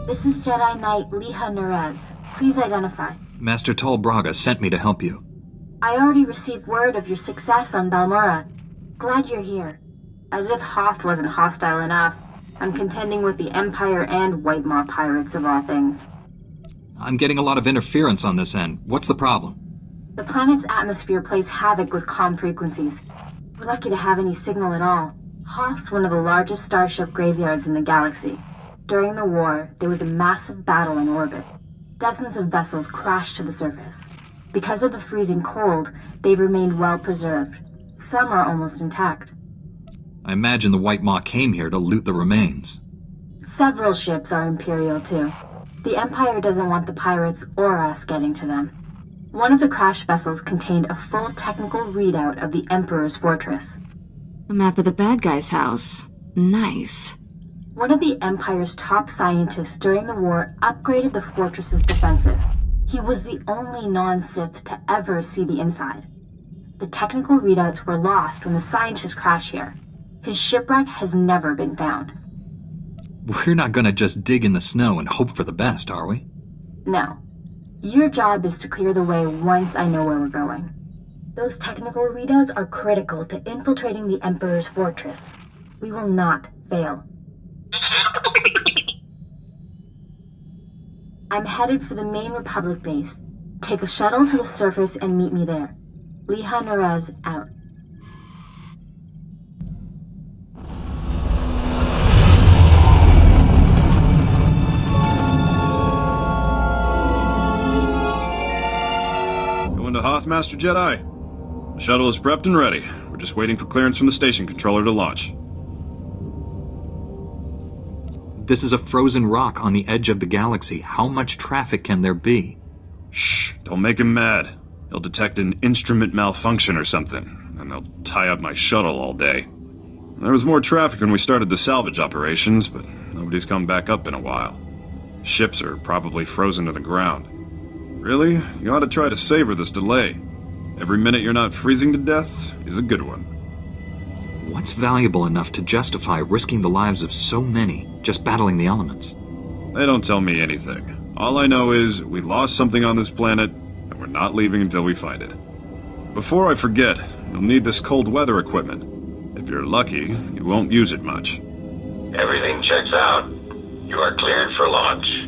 This is Jedi Knight Liha Nerez. Please identify. Master Tol Braga sent me to help you. I already received word of your success on Balmora. Glad you're here. As if Hoth wasn't hostile enough, I'm contending with the Empire and White Maw pirates of all things. I'm getting a lot of interference on this end. What's the problem? The planet's atmosphere plays havoc with comm frequencies. We're lucky to have any signal at all. Hoth's one of the largest starship graveyards in the galaxy. During the war, there was a massive battle in orbit. Dozens of vessels crashed to the surface. Because of the freezing cold, they've remained well preserved. Some are almost intact. I imagine the White Maw came here to loot the remains. Several ships are Imperial too. The Empire doesn't want the pirates or us getting to them. One of the crash vessels contained a full technical readout of the Emperor's fortress. A map of the bad guy's house. Nice. One of the Empire's top scientists during the war upgraded the fortress's defenses. He was the only non-Sith to ever see the inside. The technical readouts were lost when the scientists crashed here. His shipwreck has never been found. We're not gonna just dig in the snow and hope for the best, are we? No. Your job is to clear the way once I know where we're going. Those technical readouts are critical to infiltrating the Emperor's fortress. We will not fail. I'm headed for the main Republic base. Take a shuttle to the surface and meet me there. Liha Nerez out. Going to Hoth, Master Jedi? The shuttle is prepped and ready. We're just waiting for clearance from the station controller to launch. This is a frozen rock on the edge of the galaxy. How much traffic can there be? Shh, don't make him mad. He'll detect an instrument malfunction or something, and they'll tie up my shuttle all day. There was more traffic when we started the salvage operations, but nobody's come back up in a while. Ships are probably frozen to the ground. Really? You ought to try to savor this delay. Every minute you're not freezing to death is a good one. What's valuable enough to justify risking the lives of so many just battling the elements? They don't tell me anything. All I know is we lost something on this planet, and we're not leaving until we find it. Before I forget, you'll need this cold weather equipment. If you're lucky, you won't use it much. Everything checks out. You are cleared for launch.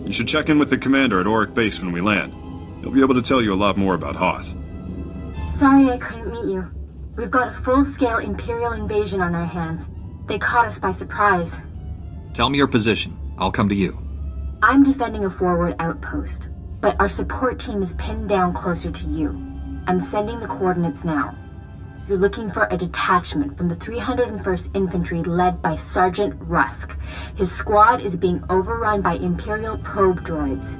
You should check in with the commander at Auric Base when we land. He'll be able to tell you a lot more about Hoth. Sorry I couldn't meet you. We've got a full-scale Imperial invasion on our hands. They caught us by surprise. Tell me your position. I'll come to you. I'm defending a forward outpost, but our support team is pinned down closer to you. I'm sending the coordinates now. You're looking for a detachment from the 301st Infantry led by Sergeant Rusk. His squad is being overrun by Imperial probe droids.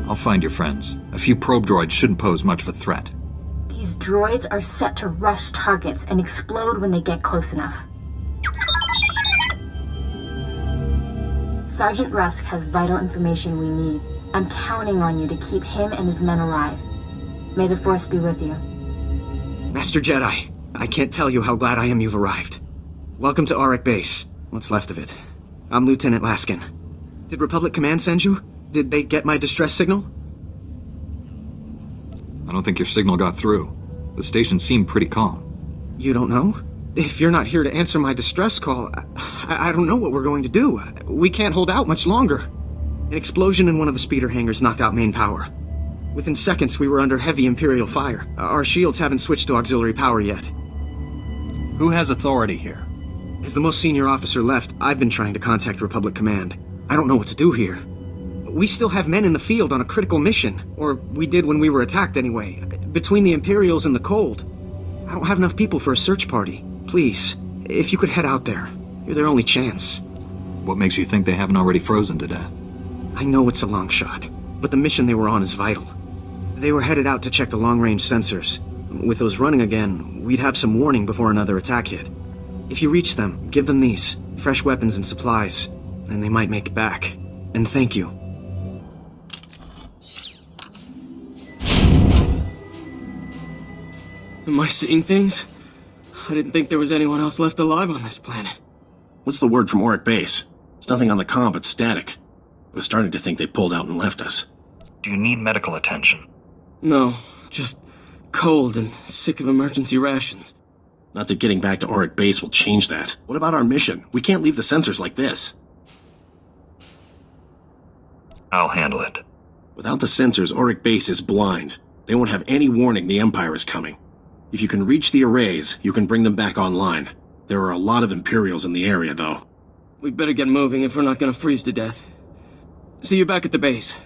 I'll find your friends. A few probe droids shouldn't pose much of a threat. These droids are set to rush targets and explode when they get close enough. Sergeant Rusk has vital information we need. I'm counting on you to keep him and his men alive. May the Force be with you. Master Jedi, I can't tell you how glad I am you've arrived. Welcome to Auric Base. What's left of it. I'm Lieutenant Laskin. Did Republic Command send you? Did they get my distress signal? I don't think your signal got through. The station seemed pretty calm. You don't know? If you're not here to answer my distress call, I don't know what we're going to do. We can't hold out much longer. An explosion in one of the speeder hangars knocked out main power. Within seconds, we were under heavy Imperial fire. Our shields haven't switched to auxiliary power yet. Who has authority here? As the most senior officer left, I've been trying to contact Republic Command. I don't know what to do here. We still have men in the field on a critical mission. Or we did when we were attacked anyway. Between the Imperials and the cold. I don't have enough people for a search party. Please, if you could head out there. You're their only chance. What makes you think they haven't already frozen to death? I know it's a long shot, but the mission they were on is vital. They were headed out to check the long-range sensors. With those running again, we'd have some warning before another attack hit. If you reach them, give them these. Fresh weapons and supplies. And they might make it back. And thank you. Am I seeing things? I didn't think there was anyone else left alive on this planet. What's the word from Auric Base? It's nothing on the comm but static. was starting to think they pulled out and left us. Do you need medical attention? No, just cold and sick of emergency rations. Not that getting back to Auric Base will change that. What about our mission? We can't leave the sensors like this. I'll handle it. Without the sensors, Auric Base is blind. They won't have any warning the Empire is coming. If you can reach the arrays, you can bring them back online. There are a lot of Imperials in the area, though. We'd better get moving if we're not gonna freeze to death. See you back at the base.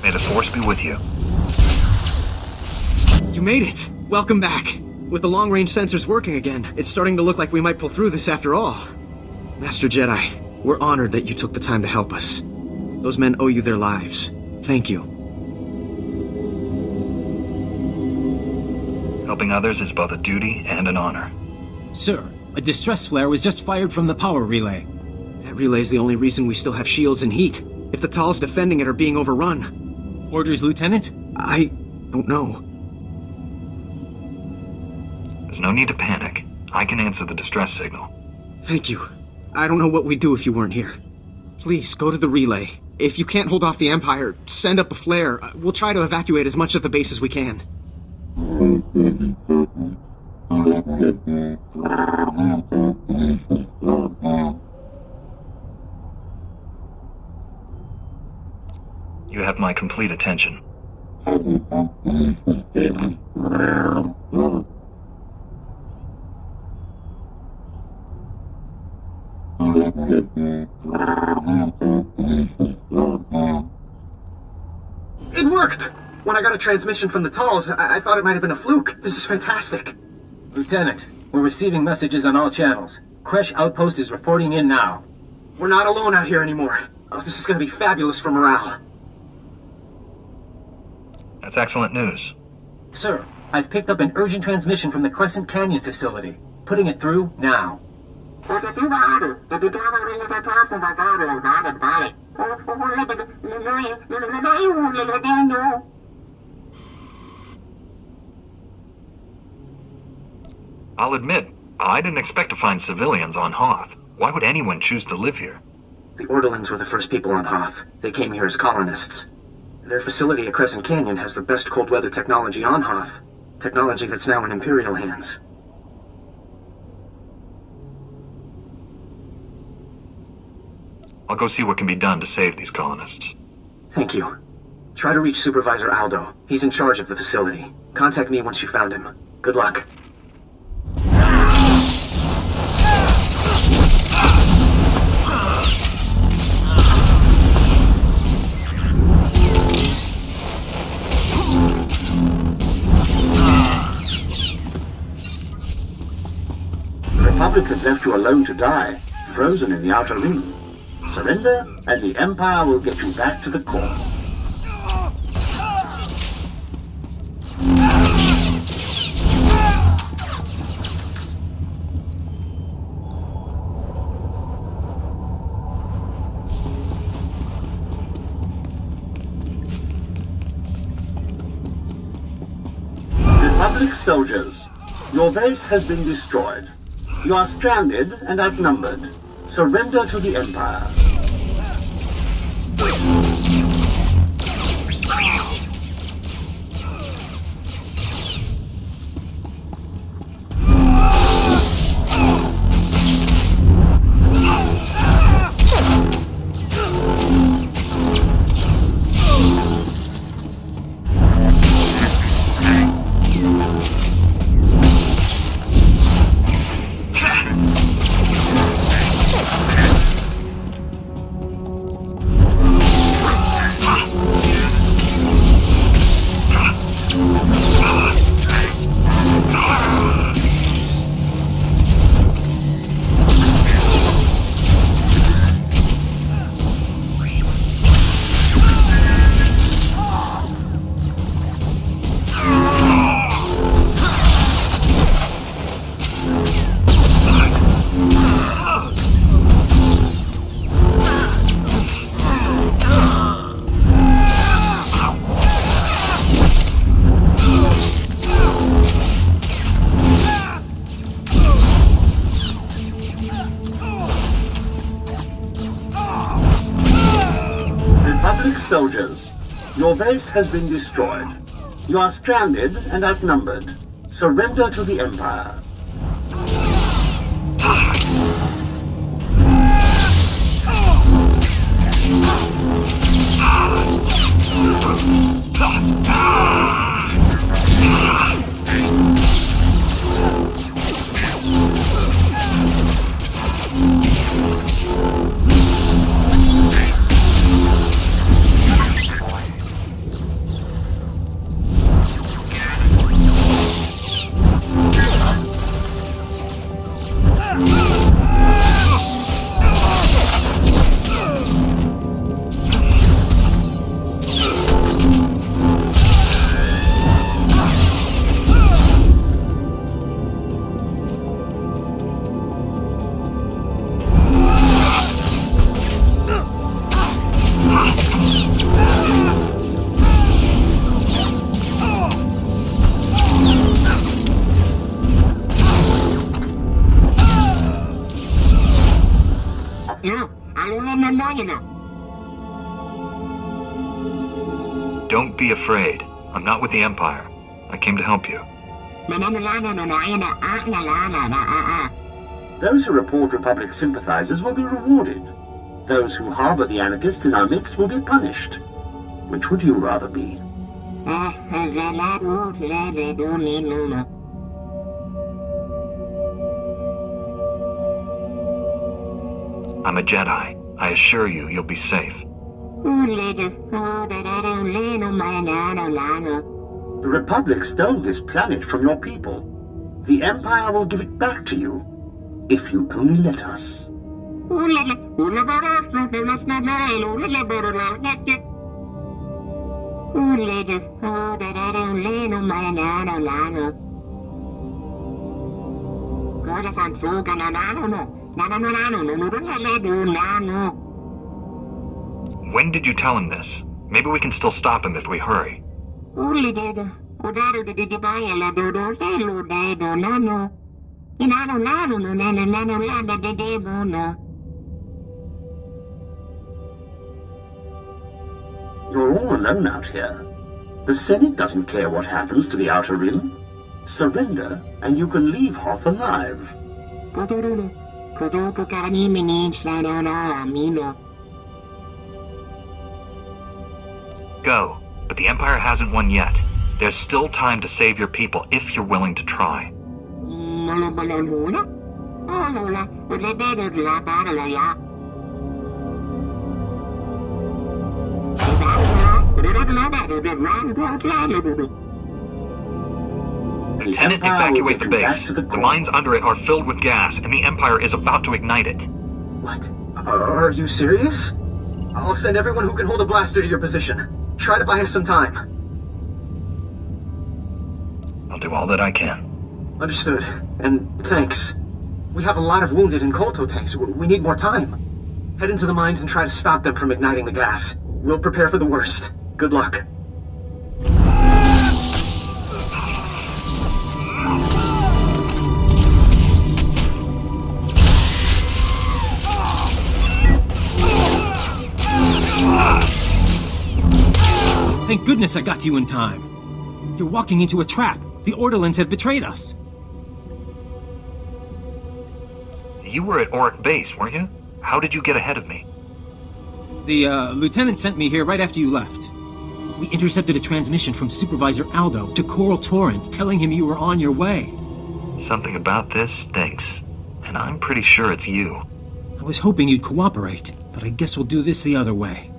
May the Force be with you. You made it! Welcome back. With the long-range sensors working again, it's starting to look like we might pull through this after all. Master Jedi, we're honored that you took the time to help us. Those men owe you their lives. Thank you. Helping others is both a duty and an honor. Sir, a distress flare was just fired from the power relay. That relay's the only reason we still have shields and heat. If the Tals defending it are being overrun. Orders, Lieutenant? I don't know. There's no need to panic. I can answer the distress signal. Thank you. I don't know what we'd do if you weren't here. Please, go to the relay. If you can't hold off the Empire, send up a flare. We'll try to evacuate as much of the base as we can. You have my complete attention. It worked! When I got a transmission from the Tals, I thought it might have been a fluke. This is fantastic. Lieutenant, we're receiving messages on all channels. Kresh Outpost is reporting in now. We're not alone out here anymore. Oh, this is gonna be fabulous for morale. That's excellent news. Sir, I've picked up an urgent transmission from the Crescent Canyon facility. Putting it through now. I'll admit, I didn't expect to find civilians on Hoth. Why would anyone choose to live here? The Orderlings were the first people on Hoth. They came here as colonists. Their facility at Crescent Canyon has the best cold weather technology on Hoth. Technology that's now in Imperial hands. I'll go see what can be done to save these colonists. Thank you. Try to reach Supervisor Aldo. He's in charge of the facility. Contact me once you found him. Good luck. The Republic has left you alone to die, frozen in the Outer Rim. Surrender, and the Empire will get you back to the core. Republic soldiers, your base has been destroyed. You are stranded and outnumbered. Surrender to the Empire. Soldiers, your base has been destroyed. You are stranded and outnumbered. Surrender to the Empire. Don't be afraid. I'm not with the Empire. I came to help you. Those who report Republic sympathizers will be rewarded. Those who harbor the anarchists in our midst will be punished. Which would you rather be? I'm a Jedi. I assure you, you'll be safe. The Republic stole this planet from your people. The Empire will give it back to you, if you only let us. When did you tell him this? Maybe we can still stop him if we hurry. You're all alone out here. The Senate doesn't care what happens to the Outer Rim. Surrender, and you can leave Hoth alive. Go, but the Empire hasn't won yet. There's still time to save your people if you're willing to try. Lieutenant, evacuate the base. The mines under it are filled with gas, and the Empire is about to ignite it. What? Are you serious? I'll send everyone who can hold a blaster to your position. Try to buy us some time. I'll do all that I can. Understood. And thanks. We have a lot of wounded and Kolto tanks. We need more time. Head into the mines and try to stop them from igniting the gas. We'll prepare for the worst. Good luck. Thank goodness I got to you in time. You're walking into a trap. The Orderlands have betrayed us. You were at Auric Base, weren't you? How did you get ahead of me? The lieutenant sent me here right after you left. We intercepted a transmission from Supervisor Aldo to Coral Torrent, telling him you were on your way. Something about this stinks, and I'm pretty sure it's you. I was hoping you'd cooperate, but I guess we'll do this the other way.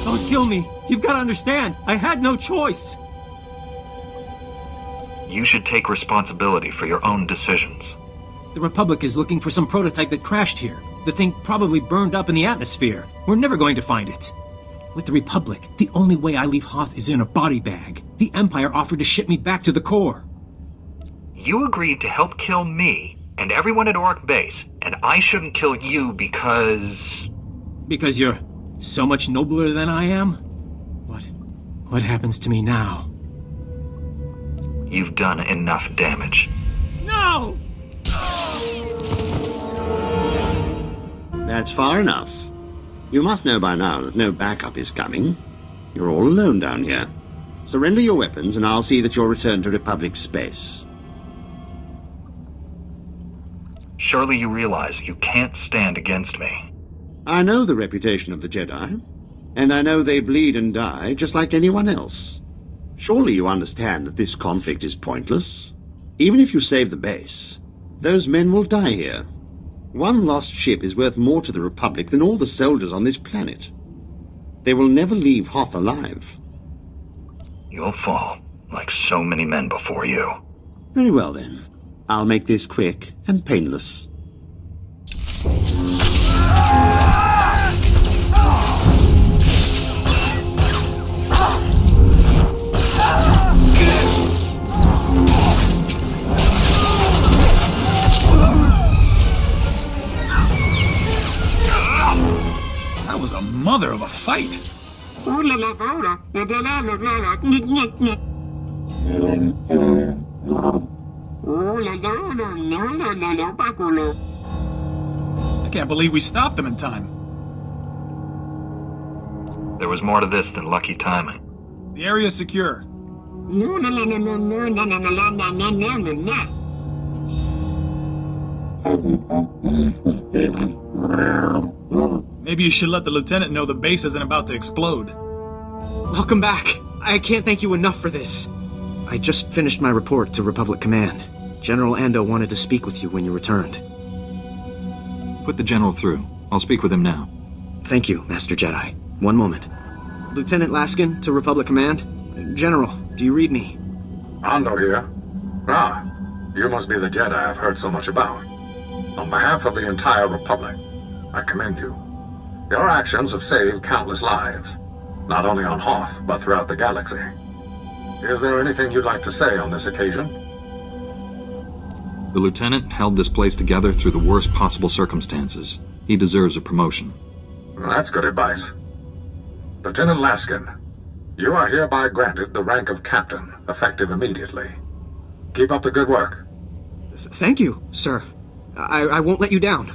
Don't kill me! You've got to understand, I had no choice! You should take responsibility for your own decisions. The Republic is looking for some prototype that crashed here. The thing probably burned up in the atmosphere. We're never going to find it. With the Republic, the only way I leave Hoth is in a body bag. The Empire offered to ship me back to the core. You agreed to help kill me and everyone at Auric Base, and I shouldn't kill you because... Because you're so much nobler than I am? What happens to me now? You've done enough damage. No! That's far enough. You must know by now that no backup is coming. You're all alone down here. Surrender your weapons and I'll see that you're returned to Republic space. Surely you realize you can't stand against me. I know the reputation of the Jedi, and I know they bleed and die just like anyone else. Surely you understand that this conflict is pointless. Even if you save the base, those men will die here. One lost ship is worth more to the Republic than all the soldiers on this planet. They will never leave Hoth alive. You'll fall, like so many men before you. Very well then. I'll make this quick and painless. That was a mother of a fight. I can't believe we stopped them in time. There was more to this than lucky timing. The area's secure. Maybe you should let the lieutenant know the base isn't about to explode. Welcome back. I can't thank you enough for this. I just finished my report to Republic Command. General Ando wanted to speak with you when you returned. Put the General through. I'll speak with him now. Thank you, Master Jedi. One moment. Lieutenant Laskin to Republic Command. General, do you read me? Ando here. Ah, you must be the Jedi I've heard so much about. On behalf of the entire Republic, I commend you. Your actions have saved countless lives, not only on Hoth, but throughout the galaxy. Is there anything you'd like to say on this occasion? The lieutenant held this place together through the worst possible circumstances. He deserves a promotion. That's good advice. Lieutenant Laskin, you are hereby granted the rank of captain, effective immediately. Keep up the good work. Thank you, sir. I won't let you down.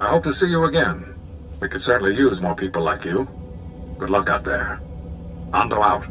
I hope to see you again. We could certainly use more people like you. Good luck out there. Ando out.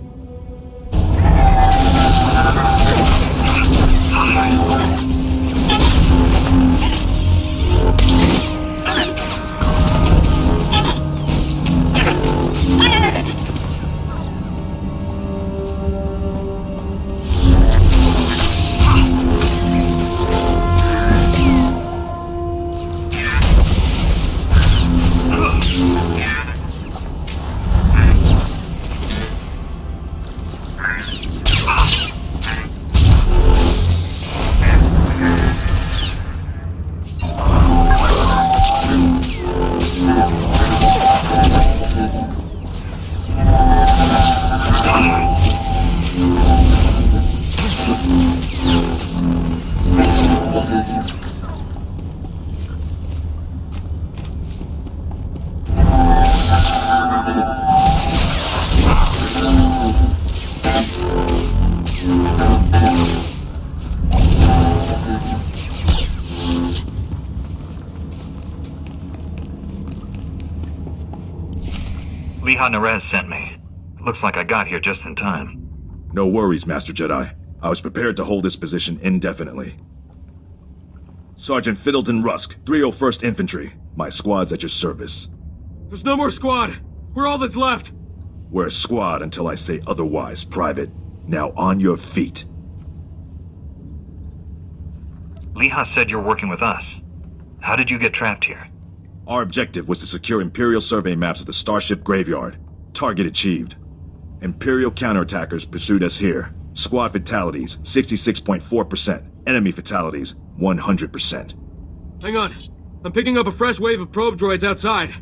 Nerez sent me. It looks like I got here just in time. No worries, Master Jedi. I was prepared to hold this position indefinitely. Sergeant Fiddleton Rusk, 301st Infantry. My squad's at your service. There's no more squad. We're all that's left. We're a squad until I say otherwise, Private. Now on your feet. Leha said you're working with us. How did you get trapped here? Our objective was to secure Imperial survey maps of the Starship Graveyard. Target achieved. Imperial counterattackers pursued us here. Squad fatalities, 66.4%. Enemy fatalities, 100%. Hang on. I'm picking up a fresh wave of probe droids outside.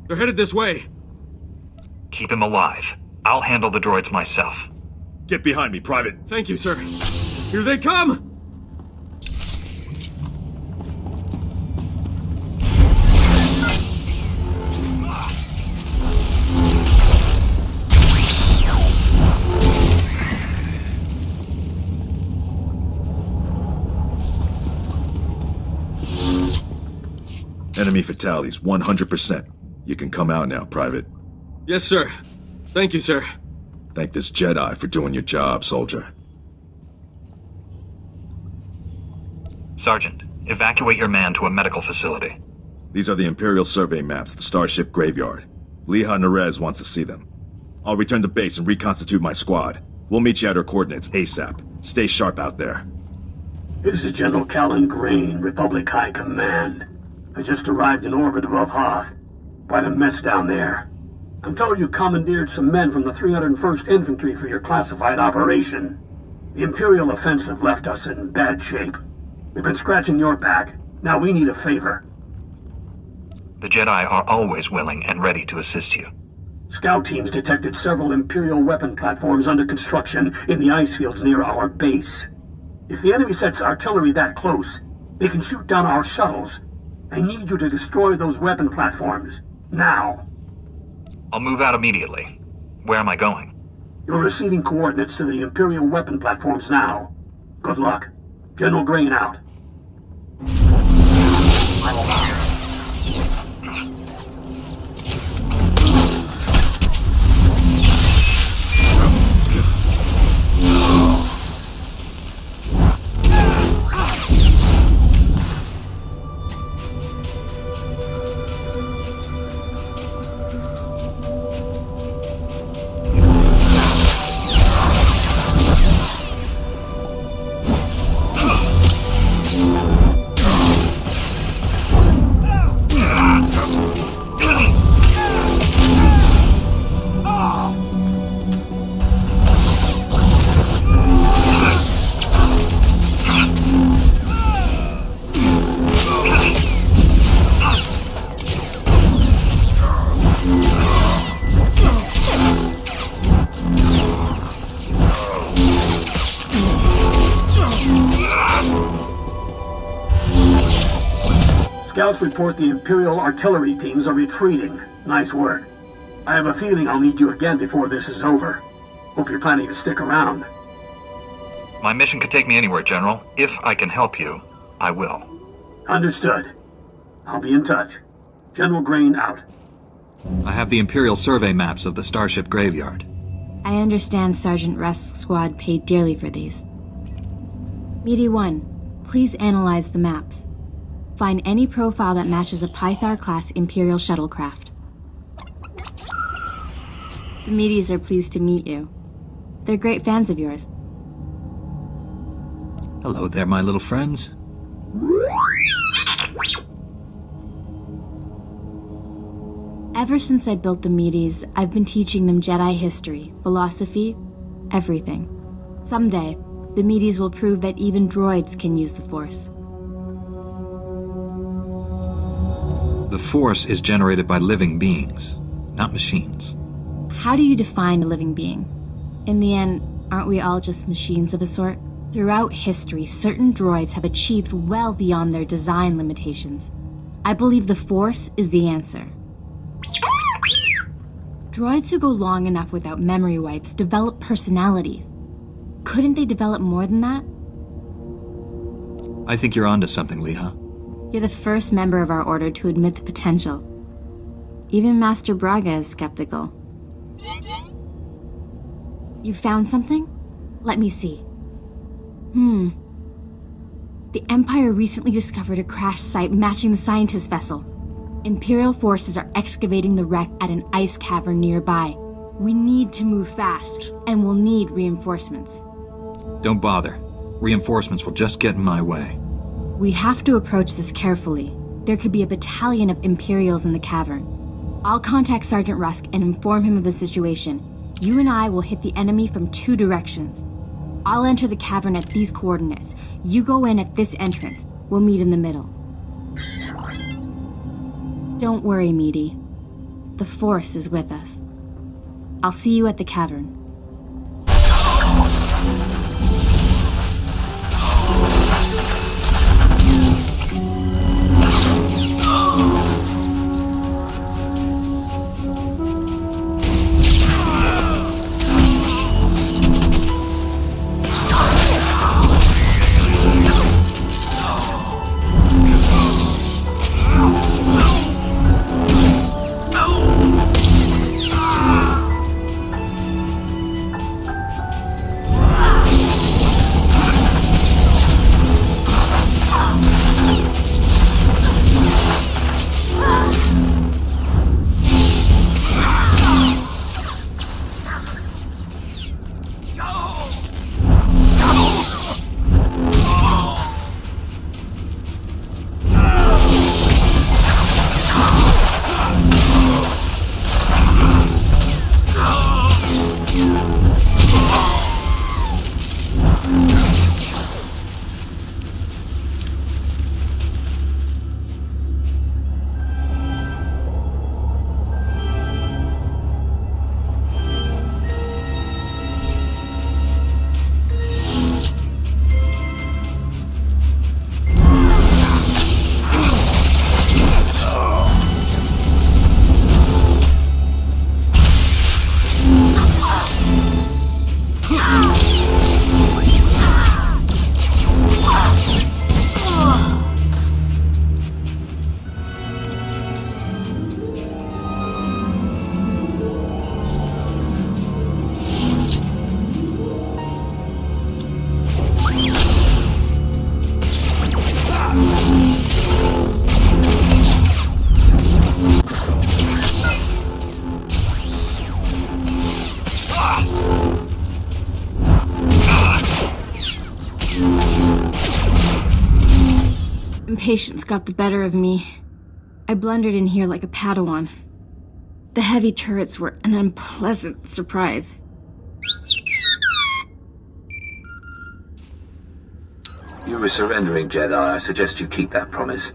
They're headed this way. Keep him alive. I'll handle the droids myself. Get behind me, Private. Thank you, sir. Here they come! Enemy fatalities, 100%. You can come out now, Private. Yes, sir. Thank you, sir. Thank this Jedi for doing your job, soldier. Sergeant, evacuate your man to a medical facility. These are the Imperial survey maps of the Starship Graveyard. Leha Nerez wants to see them. I'll return to base and reconstitute my squad. We'll meet you at our coordinates ASAP. Stay sharp out there. This is General Callan Grain, Republic High Command. I just arrived in orbit above Hoth. Quite a mess down there. I'm told you commandeered some men from the 301st Infantry for your classified operation. The Imperial offensive left us in bad shape. We've been scratching your back. Now we need a favor. The Jedi are always willing and ready to assist you. Scout teams detected several Imperial weapon platforms under construction in the ice fields near our base. If the enemy sets artillery that close, they can shoot down our shuttles. I need you to destroy those weapon platforms. Now. I'll move out immediately. Where am I going? You're receiving coordinates to the Imperial weapon platforms now. Good luck. General Grain out. Scouts report the Imperial artillery teams are retreating. Nice work. I have a feeling I'll need you again before this is over. Hope you're planning to stick around. My mission could take me anywhere, General. If I can help you, I will. Understood. I'll be in touch. General Grain out. I have the Imperial survey maps of the Starship Graveyard. I understand Sergeant Rusk's squad paid dearly for these. Meaty 1, please analyze the maps. Find any profile that matches a Pythar-class Imperial shuttlecraft. The Meaties are pleased to meet you. They're great fans of yours. Hello there, my little friends. Ever since I built the Meaties, I've been teaching them Jedi history, philosophy, everything. Someday, the Meaties will prove that even droids can use the Force. The Force is generated by living beings, not machines. How do you define a living being? In the end, aren't we all just machines of a sort? Throughout history, certain droids have achieved well beyond their design limitations. I believe the Force is the answer. Droids who go long enough without memory wipes develop personalities. Couldn't they develop more than that? I think you're onto something, Leha. You're the first member of our order to admit the potential. Even Master Braga is skeptical. You found something? Let me see. The Empire recently discovered a crash site matching the scientist vessel. Imperial forces are excavating the wreck at an ice cavern nearby. We need to move fast, and we'll need reinforcements. Don't bother. Reinforcements will just get in my way. We have to approach this carefully. There could be a battalion of Imperials in the cavern. I'll contact Sergeant Rusk and inform him of the situation. You and I will hit the enemy from 2 directions. I'll enter the cavern at these coordinates. You go in at this entrance. We'll meet in the middle. Don't worry, Meaty. The Force is with us. I'll see you at the cavern. Impatience got the better of me. I blundered in here like a Padawan. The heavy turrets were an unpleasant surprise. You were surrendering, Jedi. I suggest you keep that promise.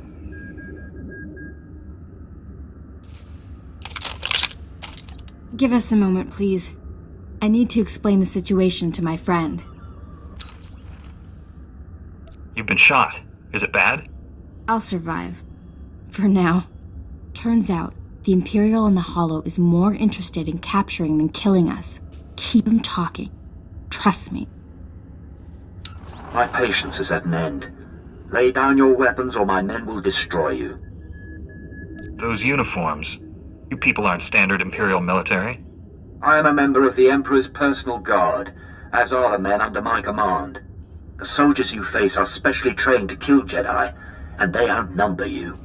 Give us a moment, please. I need to explain the situation to my friend. You've been shot. Is it bad? I'll survive. For now. Turns out, the Imperial in the Hollow is more interested in capturing than killing us. Keep him talking. Trust me. My patience is at an end. Lay down your weapons or my men will destroy you. Those uniforms. You people aren't standard Imperial military. I am a member of the Emperor's personal guard, as are the men under my command. The soldiers you face are specially trained to kill Jedi, and they outnumber you.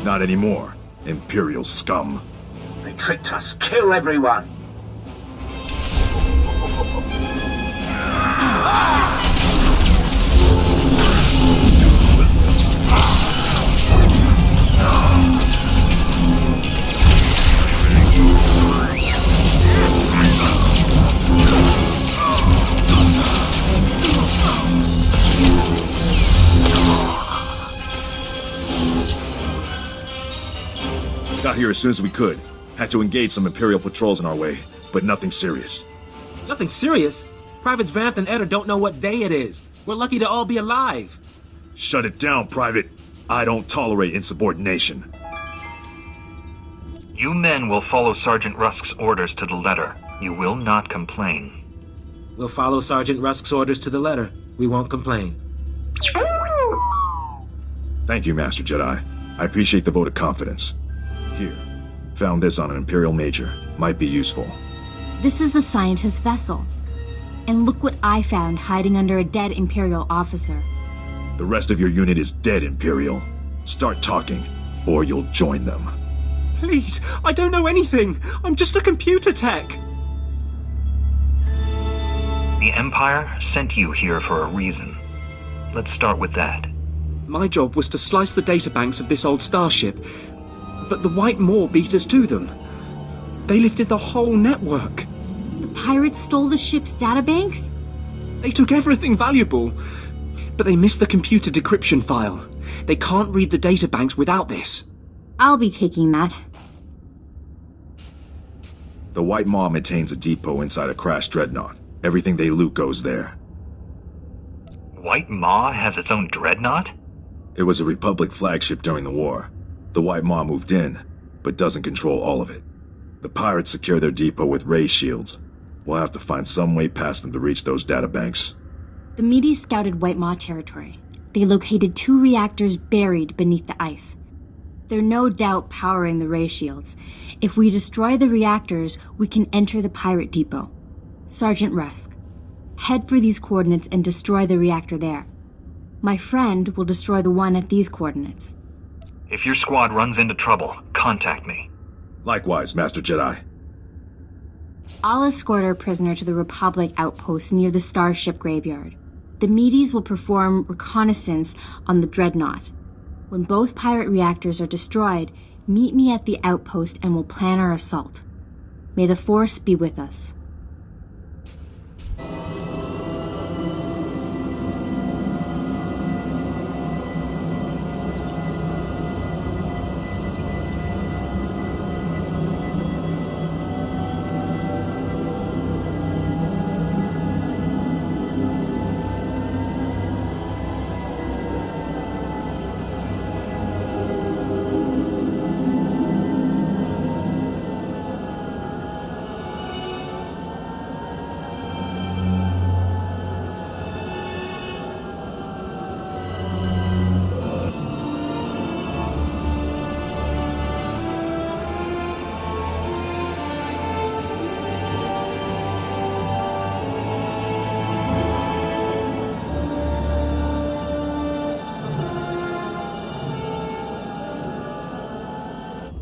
Not anymore, Imperial scum. They tricked us. Kill everyone! Got here as soon as we could. Had to engage some Imperial patrols in our way, but nothing serious. Nothing serious? Privates Vanth and Eder don't know what day it is. We're lucky to all be alive. Shut it down, Private. I don't tolerate insubordination. You men will follow Sergeant Rusk's orders to the letter. You will not complain. We'll follow Sergeant Rusk's orders to the letter. We won't complain. Thank you, Master Jedi. I appreciate the vote of confidence. Here. Found this on an Imperial Major. Might be useful. This is the scientist's vessel. And look what I found hiding under a dead Imperial officer. The rest of your unit is dead, Imperial. Start talking, or you'll join them. Please, I don't know anything. I'm just a computer tech. The Empire sent you here for a reason. Let's start with that. My job was to slice the databanks of this old starship, but the White Maw beat us to them. They lifted the whole network. The pirates stole the ship's databanks? They took everything valuable, but they missed the computer decryption file. They can't read the databanks without this. I'll be taking that. The White Maw maintains a depot inside a crashed dreadnought. Everything they loot goes there. White Maw has its own dreadnought? It was a Republic flagship during the war. The White Maw moved in, but doesn't control all of it. The pirates secure their depot with ray shields. We'll have to find some way past them to reach those databanks. The Medes scouted White Maw territory. They located 2 reactors buried beneath the ice. They're no doubt powering the ray shields. If we destroy the reactors, we can enter the pirate depot. Sergeant Rusk, head for these coordinates and destroy the reactor there. My friend will destroy the one at these coordinates. If your squad runs into trouble, contact me. Likewise, Master Jedi. I'll escort our prisoner to the Republic outpost near the starship graveyard. The Medes will perform reconnaissance on the dreadnought. When both pirate reactors are destroyed, meet me at the outpost and we'll plan our assault. May the Force be with us.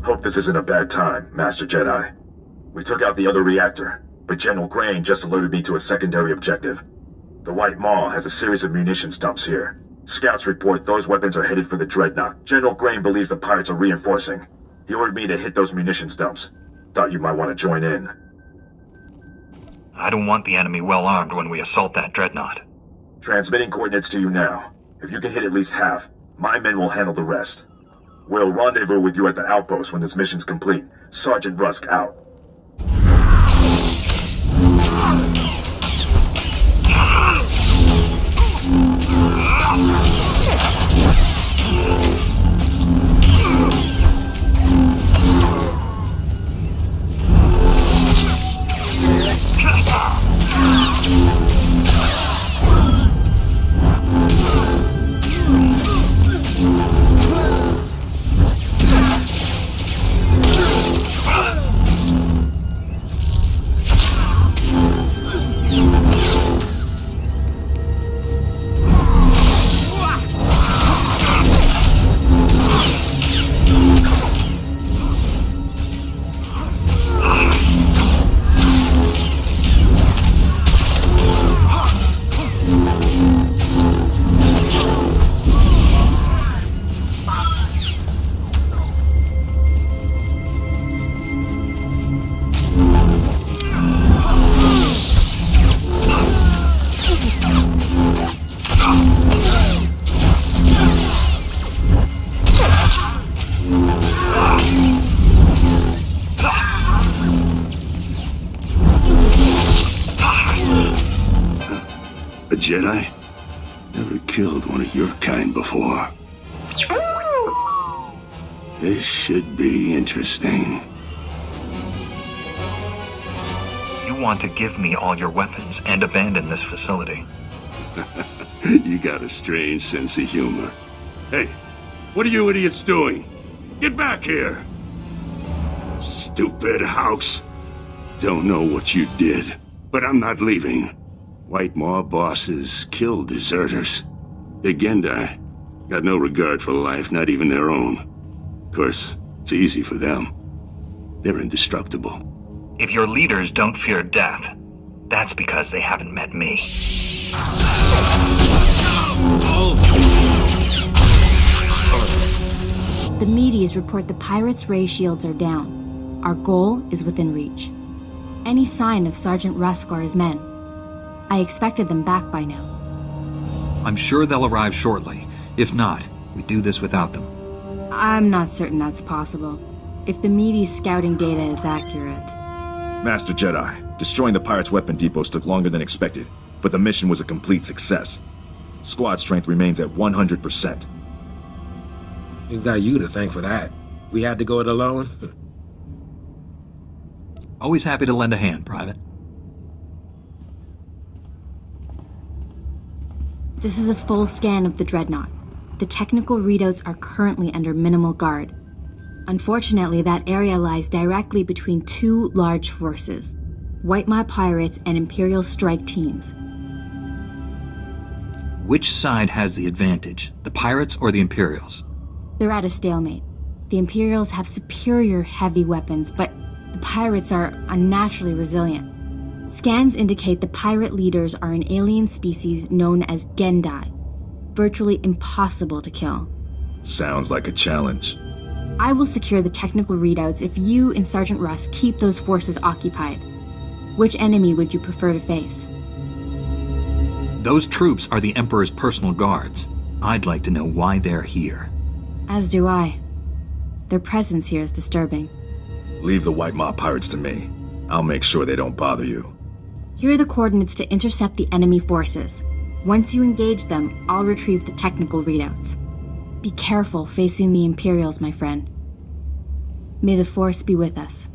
Hope this isn't a bad time, Master Jedi. We took out the other reactor, but General Grain just alerted me to a secondary objective. The White Maw has a series of munitions dumps here. Scouts report those weapons are headed for the Dreadnought. General Grain believes the pirates are reinforcing. He ordered me to hit those munitions dumps. Thought you might want to join in. I don't want the enemy well armed when we assault that Dreadnought. Transmitting coordinates to you now. If you can hit at least half, my men will handle the rest. We'll rendezvous with you at the outpost when this mission's complete. Sergeant Rusk out. Jedi? Never killed one of your kind before. This should be interesting. You want to give me all your weapons and abandon this facility. You got a strange sense of humor. Hey, what are you idiots doing? Get back here! Stupid house. Don't know what you did, but I'm not leaving. White Maw bosses kill deserters. The Gendai got no regard for life, not even their own. Of course, it's easy for them. They're indestructible. If your leaders don't fear death, that's because they haven't met me. The Medes report the pirates' ray shields are down. Our goal is within reach. Any sign of Sergeant Rusk or his men? I expected them back by now. I'm sure they'll arrive shortly. If not, we do this without them. I'm not certain that's possible. If the Medes' scouting data is accurate. Master Jedi, destroying the pirates' weapon depots took longer than expected, but the mission was a complete success. Squad strength remains at 100%. We've got you to thank for that. We had to go it alone. Always happy to lend a hand, Private. This is a full scan of the Dreadnought. The technical readouts are currently under minimal guard. Unfortunately, that area lies directly between two large forces, White Maw pirates and Imperial strike teams. Which side has the advantage, the pirates or the Imperials? They're at a stalemate. The Imperials have superior heavy weapons, but the pirates are unnaturally resilient. Scans indicate the pirate leaders are an alien species known as Gendai, virtually impossible to kill. Sounds like a challenge. I will secure the technical readouts if you and Sergeant Rusk keep those forces occupied. Which enemy would you prefer to face? Those troops are the Emperor's personal guards. I'd like to know why they're here. As do I. Their presence here is disturbing. Leave the White Maw pirates to me. I'll make sure they don't bother you. Here are the coordinates to intercept the enemy forces. Once you engage them, I'll retrieve the technical readouts. Be careful facing the Imperials, my friend. May the Force be with us.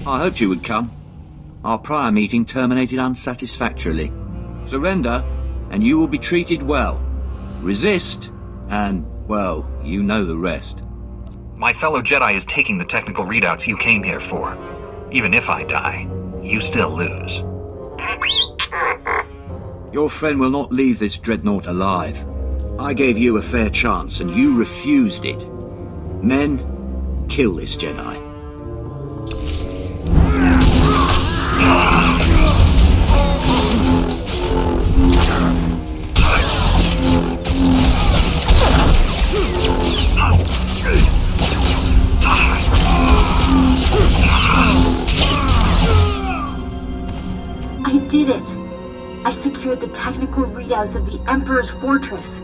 I hoped you would come. Our prior meeting terminated unsatisfactorily. Surrender, and you will be treated well. Resist, and Well, you know the rest. My fellow Jedi is taking the technical readouts you came here for. Even if I die, you still lose. Your friend will not leave this dreadnought alive. I gave you a fair chance, and you refused it. Men, kill this Jedi. I did it! I secured the technical readouts of the Emperor's fortress.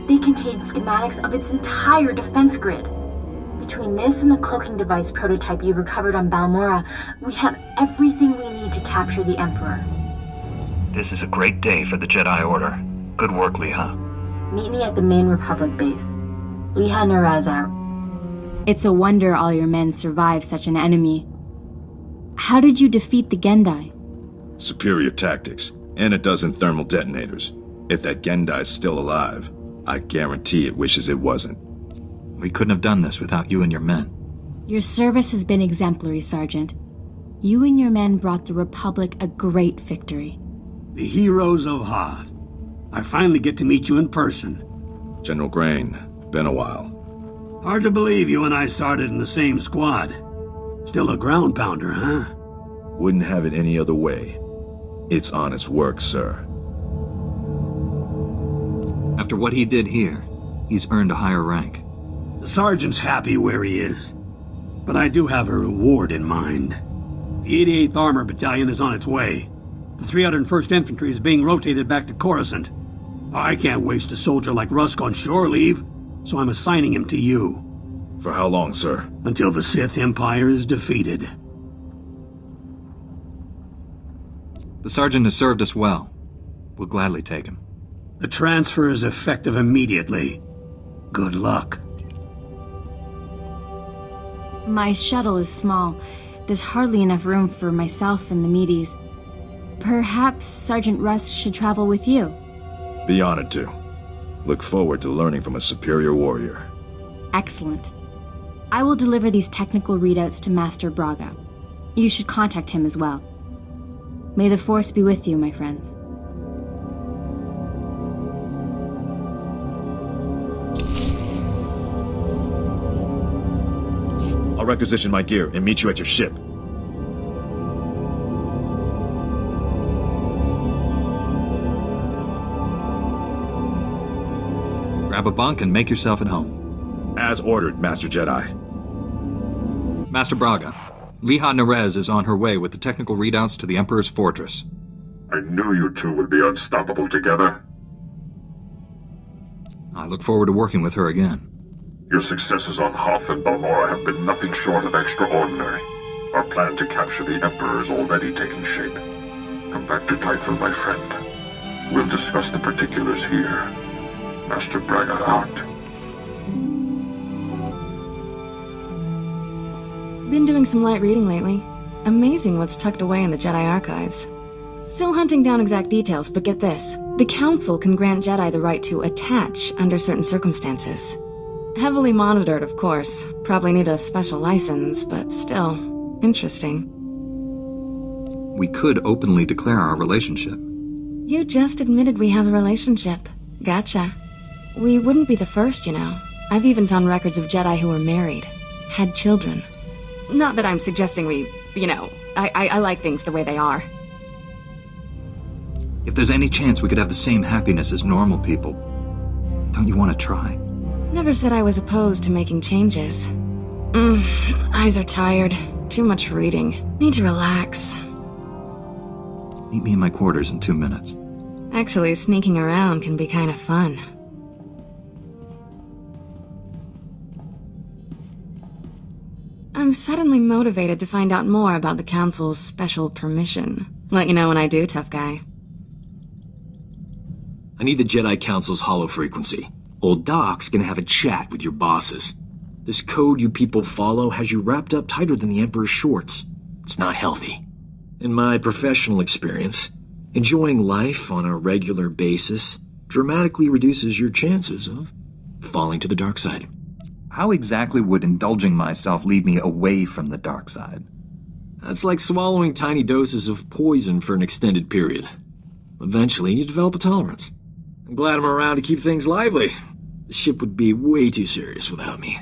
They contain schematics of its entire defense grid. Between this and the cloaking device prototype you recovered on Balmorra, we have everything we need to capture the Emperor. This is a great day for the Jedi Order. Good work, Leha. Meet me at the main Republic base. Leha Naraz out. It's a wonder all your men survived such an enemy. How did you defeat the Gendai? Superior tactics, and a dozen thermal detonators. If that Gendai's still alive, I guarantee it wishes it wasn't. We couldn't have done this without you and your men. Your service has been exemplary, Sergeant. You and your men brought the Republic a great victory. The heroes of Hoth. I finally get to meet you in person. General Grain, been a while. Hard to believe you and I started in the same squad. Still a ground pounder, huh? Wouldn't have it any other way. It's honest work, sir. After what he did here, he's earned a higher rank. The sergeant's happy where he is. But I do have a reward in mind. The 88th Armor Battalion is on its way. The 301st Infantry is being rotated back to Coruscant. I can't waste a soldier like Rusk on shore leave, so I'm assigning him to you. For how long, sir? Until the Sith Empire is defeated. The sergeant has served us well. We'll gladly take him. The transfer is effective immediately. Good luck. My shuttle is small. There's hardly enough room for myself and the meaties. Perhaps Sergeant Rusk should travel with you. Be honored to. Look forward to learning from a superior warrior. Excellent. I will deliver these technical readouts to Master Braga. You should contact him as well. May the Force be with you, my friends. I'll requisition my gear and meet you at your ship. Grab a bunk and make yourself at home. As ordered, Master Jedi. Master Braga, Leha Nerez is on her way with the technical readouts to the Emperor's fortress. I knew you two would be unstoppable together. I look forward to working with her again. Your successes on Hoth and Balmorra have been nothing short of extraordinary. Our plan to capture the Emperor is already taking shape. Come back to Tython, my friend. We'll discuss the particulars here. Master Braga out. Been doing some light reading lately. Amazing what's tucked away in the Jedi archives. Still hunting down exact details, but get this. The Council can grant Jedi the right to attach under certain circumstances. Heavily monitored, of course. Probably need a special license, but still, interesting. We could openly declare our relationship. You just admitted we have a relationship. Gotcha. We wouldn't be the first, you know. I've even found records of Jedi who were married. Had children. Not that I'm suggesting we, I like things the way they are. If there's any chance we could have the same happiness as normal people, don't you want to try? Never said I was opposed to making changes. Eyes are tired. Too much reading. Need to relax. Meet me in my quarters in 2 minutes. Actually, sneaking around can be kind of fun. I'm suddenly motivated to find out more about the Council's special permission. Let you know when I do, tough guy. I need the Jedi Council's hollow frequency. Old Doc's gonna have a chat with your bosses. This code you people follow has you wrapped up tighter than the Emperor's shorts. It's not healthy. In my professional experience, enjoying life on a regular basis dramatically reduces your chances of falling to the dark side. How exactly would indulging myself lead me away from the dark side? That's like swallowing tiny doses of poison for an extended period. Eventually, you develop a tolerance. I'm glad I'm around to keep things lively. The ship would be way too serious without me.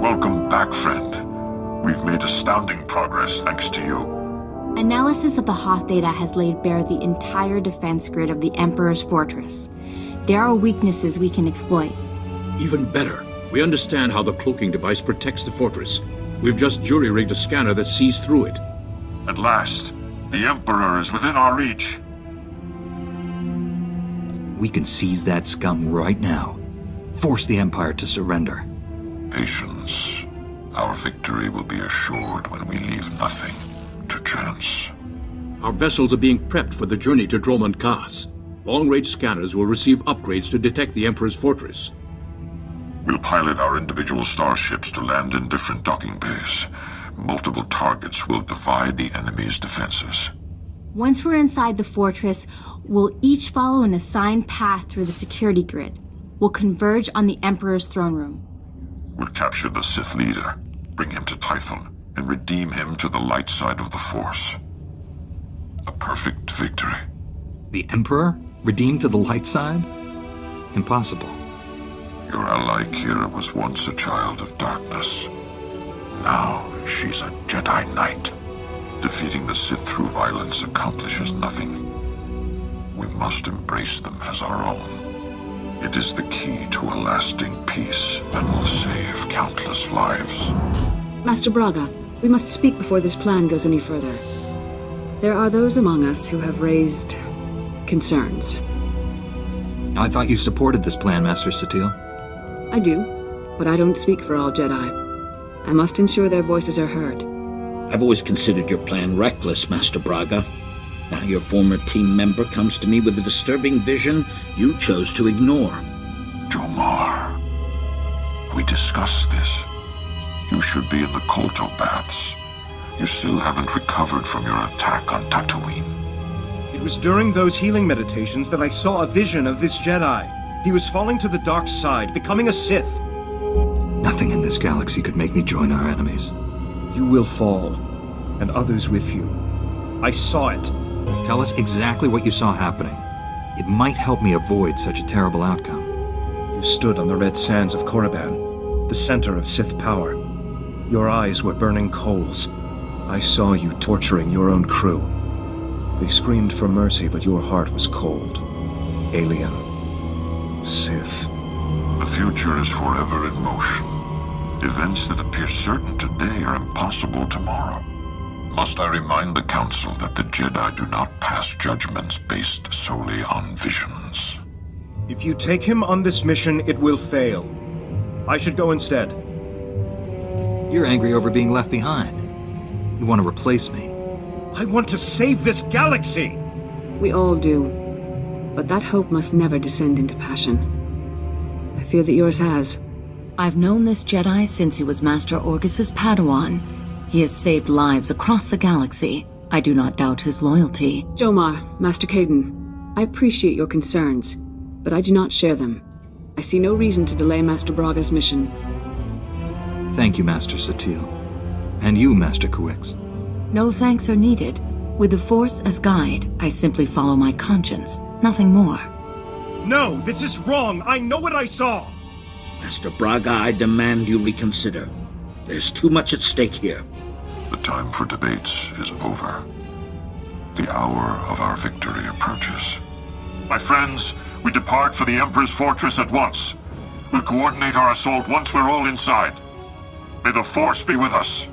Welcome back, friend. We've made astounding progress thanks to you. Analysis of the Hoth data has laid bare the entire defense grid of the Emperor's fortress. There are weaknesses we can exploit. Even better, we understand how the cloaking device protects the fortress. We've just jury-rigged a scanner that sees through it. At last, the Emperor is within our reach. We can seize that scum right now. Force the Empire to surrender. Patience. Our victory will be assured when we leave nothing to chance. Our vessels are being prepped for the journey to Dromund Kaas. Long-range scanners will receive upgrades to detect the Emperor's fortress. We'll pilot our individual starships to land in different docking bays. Multiple targets will divide the enemy's defenses. Once we're inside the fortress, we'll each follow an assigned path through the security grid. We'll converge on the Emperor's throne room. We'll capture the Sith leader, bring him to Typhon, and redeem him to the light side of the Force. A perfect victory. The Emperor? Redeemed to the light side? Impossible. Your ally Kira was once a child of darkness. Now she's a Jedi Knight. Defeating the Sith through violence accomplishes nothing. We must embrace them as our own. It is the key to a lasting peace that will save countless lives. Master Braga, we must speak before this plan goes any further. There are those among us who have raised concerns. I thought you supported this plan, Master Satil. I do, but I don't speak for all Jedi. I must ensure their voices are heard. I've always considered your plan reckless, Master Braga. Now your former team member comes to me with a disturbing vision you chose to ignore. Jomar, we discussed this. You should be in the Kolto baths. You still haven't recovered from your attack on Tatooine. It was during those healing meditations that I saw a vision of this Jedi. He was falling to the dark side, becoming a Sith. Nothing in this galaxy could make me join our enemies. You will fall, and others with you. I saw it. Tell us exactly what you saw happening. It might help me avoid such a terrible outcome. You stood on the red sands of Korriban, the center of Sith power. Your eyes were burning coals. I saw you torturing your own crew. They screamed for mercy, but your heart was cold. Alien. Sith. The future is forever in motion. Events that appear certain today are impossible tomorrow. Must I remind the Council that the Jedi do not pass judgments based solely on visions? If you take him on this mission, it will fail. I should go instead. You're angry over being left behind. You want to replace me. I want to save this galaxy! We all do. But that hope must never descend into passion. I fear that yours has. I've known this Jedi since he was Master Orgus's Padawan. He has saved lives across the galaxy. I do not doubt his loyalty. Jomar, Master Caden, I appreciate your concerns, but I do not share them. I see no reason to delay Master Braga's mission. Thank you, Master Satil. And you, Master Kuix. No thanks are needed. With the Force as guide, I simply follow my conscience, nothing more. No, this is wrong! I know what I saw! Master Braga, I demand you reconsider. There's too much at stake here. The time for debates is over. The hour of our victory approaches. My friends, we depart for the Emperor's fortress at once. We'll coordinate our assault once we're all inside. May the Force be with us.